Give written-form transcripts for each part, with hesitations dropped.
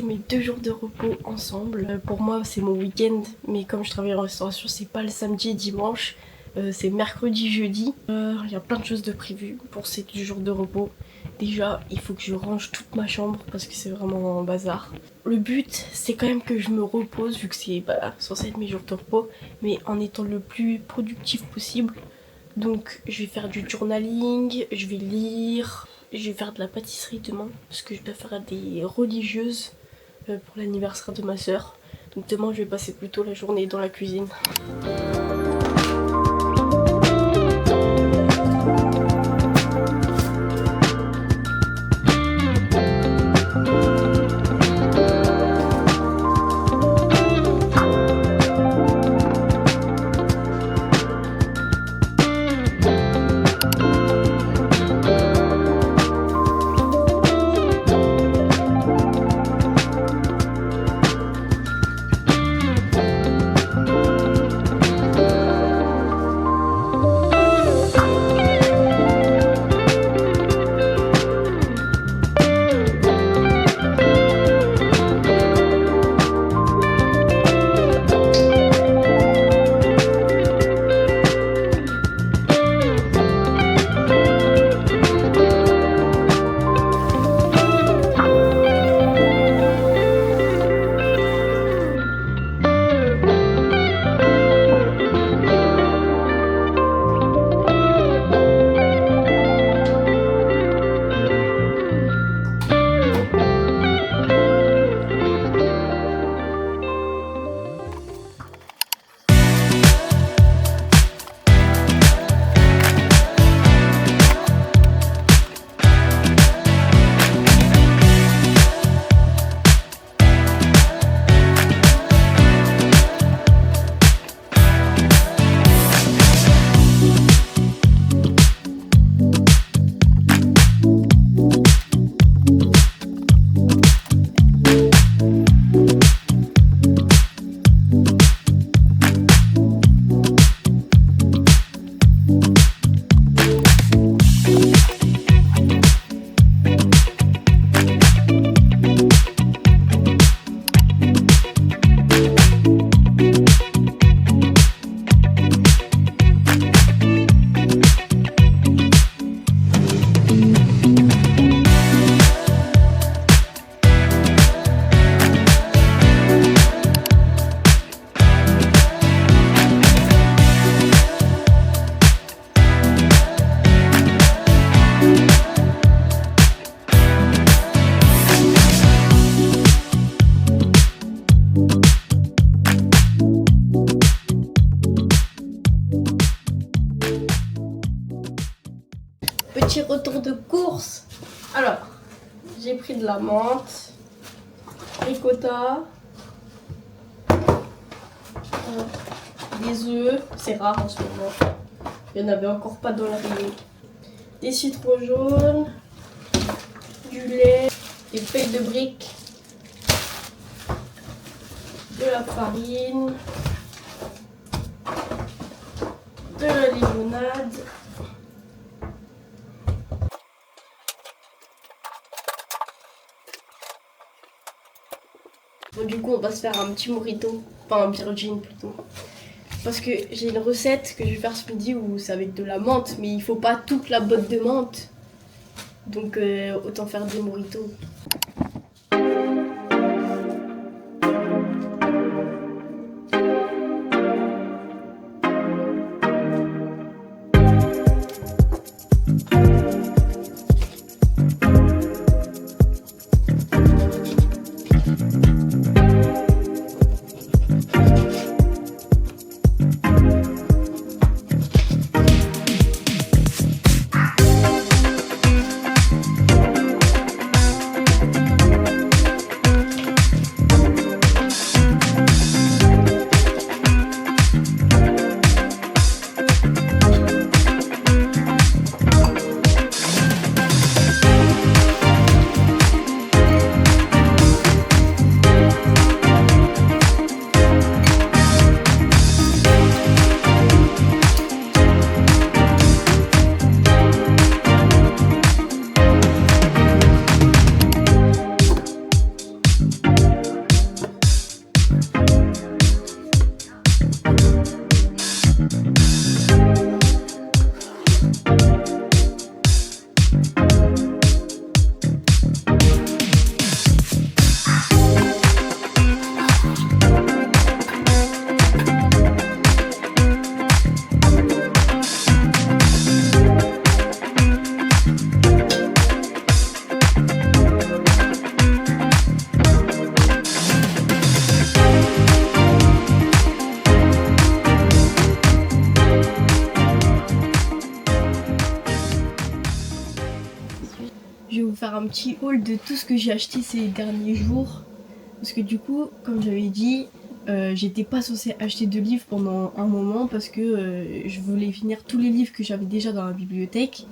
passé mes 2 jours de repos ensemble. Pour moi, c'est mon week-end, mais comme je travaille en restauration, c'est pas le samedi et dimanche, c'est mercredi, jeudi. Il y a plein de choses de prévues pour ces 2 jours de repos. Déjà, il faut que je range toute ma chambre parce que c'est vraiment un bazar. Le but, c'est quand même que je me repose vu que c'est censé être mes jours de repos, mais en étant le plus productif possible. Donc, je vais faire du journaling, je vais lire, je vais faire de la pâtisserie demain parce que je dois faire des religieuses pour l'anniversaire de ma soeur. Donc demain, je vais passer plutôt la journée dans la cuisine. Petit retour de course. Alors, j'ai pris de la menthe, ricotta, des œufs, c'est rare en ce moment. Il n'y en avait encore pas dans le rayon. Des citrons jaunes, du lait, des feuilles de briques, de la farine, de la limonade. Bon, du coup, on va se faire un petit mojito, enfin un virgin plutôt. Parce que j'ai une recette que je vais faire ce midi où c'est avec de la menthe, mais il faut pas toute la botte de menthe. Donc autant faire des mojitos. faire un petit haul de tout ce que j'ai acheté ces derniers jours. Parce que du coup, comme j'avais dit, j'étais pas censée acheter de livres pendant un moment parce que je voulais finir tous les livres que j'avais déjà dans la bibliothèque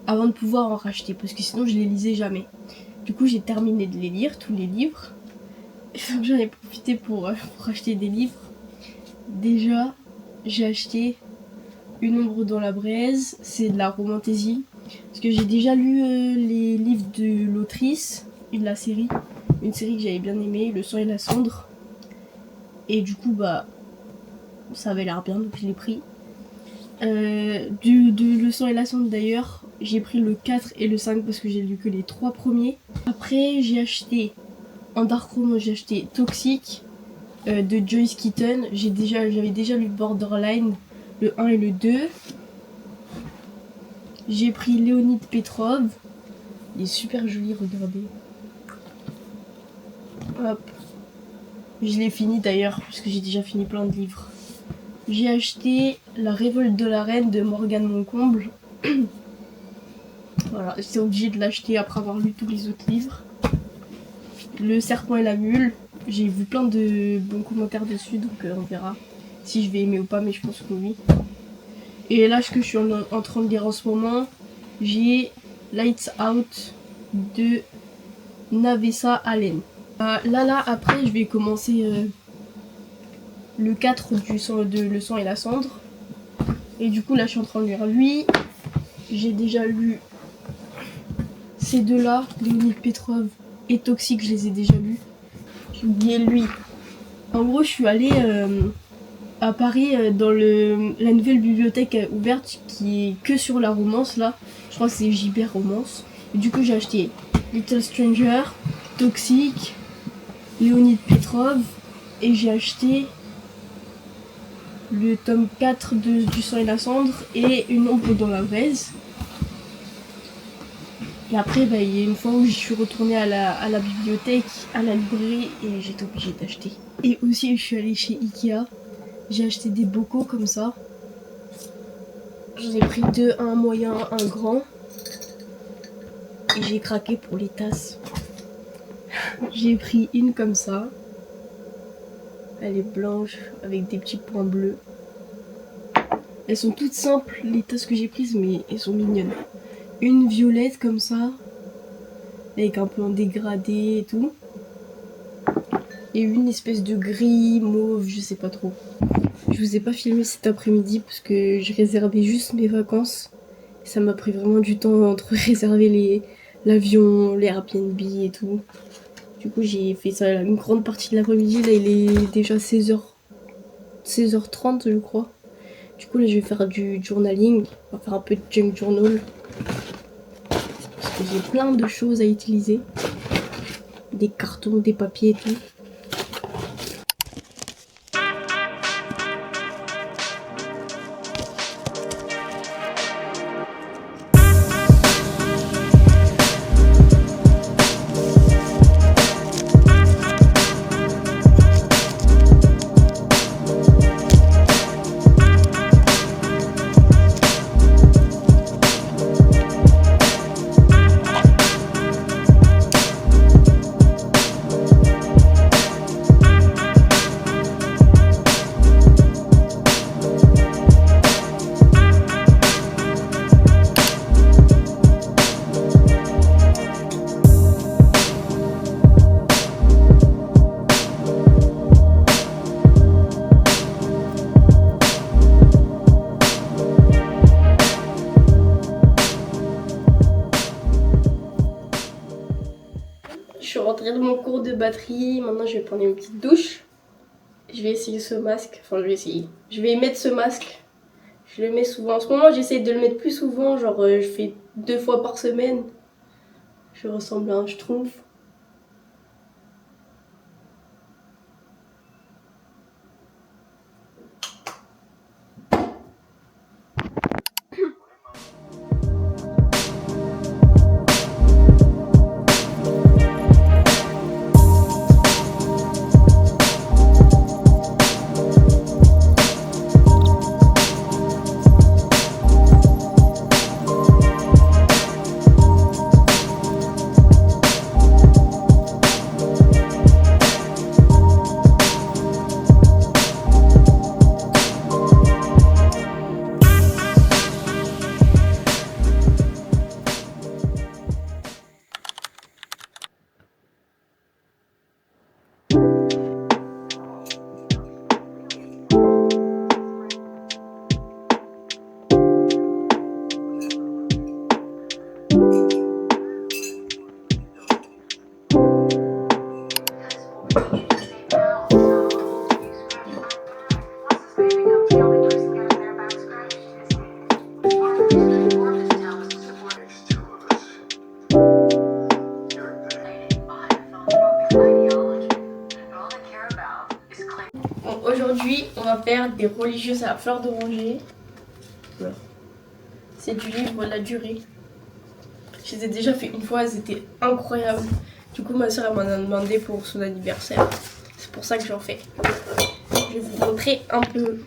avant de pouvoir en racheter, parce que sinon je les lisais jamais. Du coup, j'ai terminé de les lire, tous les livres. Et donc j'en ai profité pour acheter des livres. Déjà, j'ai acheté Une ombre dans la braise, c'est de la romantaisie. Parce que j'ai déjà lu les livres de l'autrice et de la série. Une série que j'avais bien aimée, Le sang et la cendre. Et du coup, ça avait l'air bien, donc je l'ai pris. De Le sang et la cendre d'ailleurs, j'ai pris le 4 et le 5 parce que j'ai lu que les 3 premiers. Après, j'ai acheté, en dark roman, j'ai acheté Toxic de Joyce Keaton. J'avais déjà lu Borderline, le 1 et le 2. J'ai pris Léonide Petrov. Il est super joli, regardez. Hop. Je l'ai fini d'ailleurs, parce que j'ai déjà fini plein de livres. J'ai acheté La révolte de la reine de Morgane Moncomble. Voilà, j'étais obligée de l'acheter après avoir lu tous les autres livres. Le serpent et la mule. J'ai vu plein de bons commentaires dessus, donc on verra si je vais aimer ou pas, mais je pense que oui. Et là, ce que je suis en train de lire en ce moment, j'ai Lights Out de Navessa Allen. Là, après, je vais commencer le 4 de Le sang et la cendre. Et du coup, là, je suis en train de lire lui. J'ai déjà lu ces deux-là, Léonide Petrov et Toxic, je les ai déjà lus. J'ai oublié lui. En gros, je suis allée à Paris dans la nouvelle bibliothèque ouverte qui est que sur la romance là. Je crois que c'est JB Romance. Et du coup, j'ai acheté Little Stranger, Toxic, Léonide Petrov et j'ai acheté le tome 4 du sang et la cendre et Une ombre dans la braise. Et après, il y a une fois où je suis retournée à la bibliothèque, à la librairie, et j'étais obligée d'acheter. Et aussi, je suis allée chez Ikea. J'ai acheté des bocaux comme ça. J'en ai pris deux, un moyen, un grand. Et j'ai craqué pour les tasses. J'ai pris une comme ça. Elle est blanche, avec des petits points bleus. Elles sont toutes simples, les tasses que j'ai prises, mais elles sont mignonnes. Une violette comme ça, avec un peu en dégradé et tout. Et une espèce de gris, mauve, je sais pas trop. Je vous ai pas filmé cet après-midi parce que je réservais juste mes vacances. Ça m'a pris vraiment du temps entre réserver l'avion, les Airbnb et tout. Du coup, j'ai fait ça une grande partie de l'après-midi. Là, il est déjà 16h30, je crois. Du coup, là, je vais faire du journaling. On va faire un peu de junk journal. Parce que j'ai plein de choses à utiliser. Des cartons, des papiers et tout. Je suis rentrée de mon cours de batterie, maintenant je vais prendre une petite douche. Je vais essayer ce masque, enfin je vais essayer. Je vais mettre ce masque, je le mets souvent. En ce moment j'essaie de le mettre plus souvent, genre je fais 2 fois par semaine. Je ressemble à un schtroumpf. des religieuses à la fleur d'oranger. Voilà. C'est du livre La Durée. Je les ai déjà fait une fois, elles étaient incroyables. Du coup, ma soeur m'en a demandé pour son anniversaire. C'est pour ça que j'en fais. Je vais vous montrer un peu